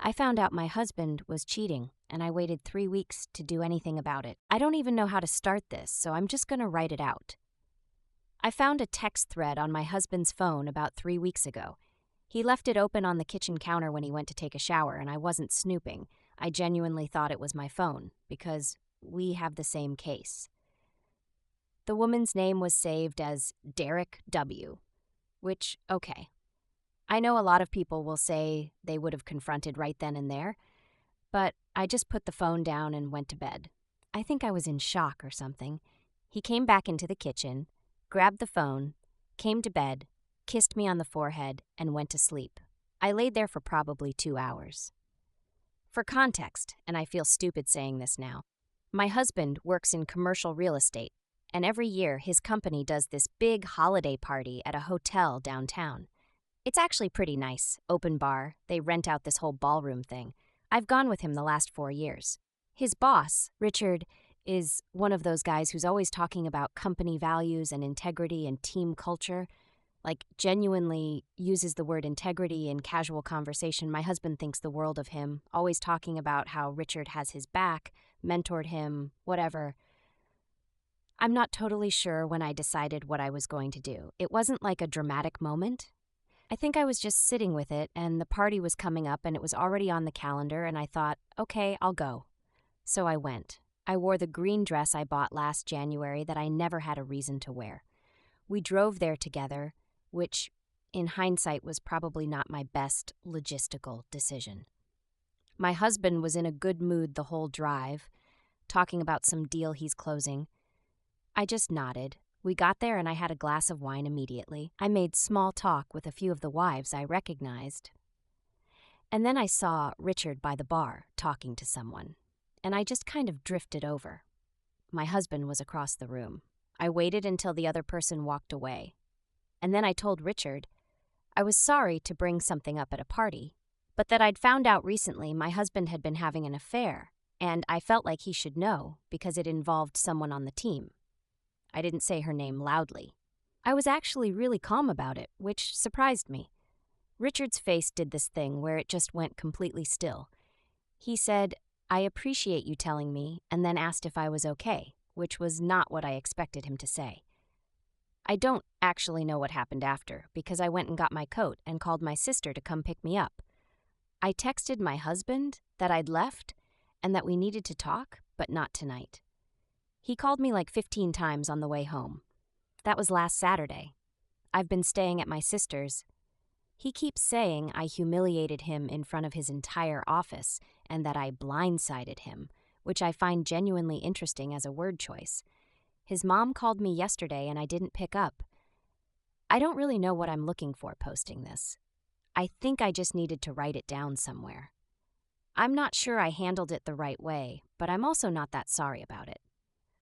I found out my husband was cheating, and I waited 3 weeks to do anything about it. I don't even know how to start this, so I'm just going to write it out. I found a text thread on my husband's phone about 3 weeks ago. He left it open on the kitchen counter when he went to take a shower, and I wasn't snooping. I genuinely thought it was my phone, because we have the same case. The woman's name was saved as Derek W., which, okay. I know a lot of people will say they would have confronted right then and there, but I just put the phone down and went to bed. I think I was in shock or something. He came back into the kitchen, grabbed the phone, came to bed, kissed me on the forehead, and went to sleep. I laid there for probably 2 hours. For context, and I feel stupid saying this now, my husband works in commercial real estate, and every year his company does this big holiday party at a hotel downtown. It's actually pretty nice, open bar, they rent out this whole ballroom thing. I've gone with him the last 4 years. His boss, Richard, is one of those guys who's always talking about company values and integrity and team culture. Like, genuinely uses the word integrity in casual conversation. My husband thinks the world of him, always talking about how Richard has his back, mentored him, whatever. I'm not totally sure when I decided what I was going to do. It wasn't like a dramatic moment. I think I was just sitting with it, and the party was coming up, and it was already on the calendar, and I thought, okay, I'll go. So I went. I wore the green dress I bought last January that I never had a reason to wear. We drove there together, which, in hindsight, was probably not my best logistical decision. My husband was in a good mood the whole drive, talking about some deal he's closing. I just nodded. We got there and I had a glass of wine immediately. I made small talk with a few of the wives I recognized. And then I saw Richard by the bar talking to someone, and I just kind of drifted over. My husband was across the room. I waited until the other person walked away. And then I told Richard I was sorry to bring something up at a party, but that I'd found out recently my husband had been having an affair, and I felt like he should know because it involved someone on the team. I didn't say her name loudly. I was actually really calm about it, which surprised me. Richard's face did this thing where it just went completely still. He said, "I appreciate you telling me," and then asked if I was okay, which was not what I expected him to say. I don't actually know what happened after, because I went and got my coat and called my sister to come pick me up. I texted my husband that I'd left and that we needed to talk, but not tonight. He called me like 15 times on the way home. That was last Saturday. I've been staying at my sister's. He keeps saying I humiliated him in front of his entire office and that I blindsided him, which I find genuinely interesting as a word choice. His mom called me yesterday and I didn't pick up. I don't really know what I'm looking for posting this. I think I just needed to write it down somewhere. I'm not sure I handled it the right way, but I'm also not that sorry about it.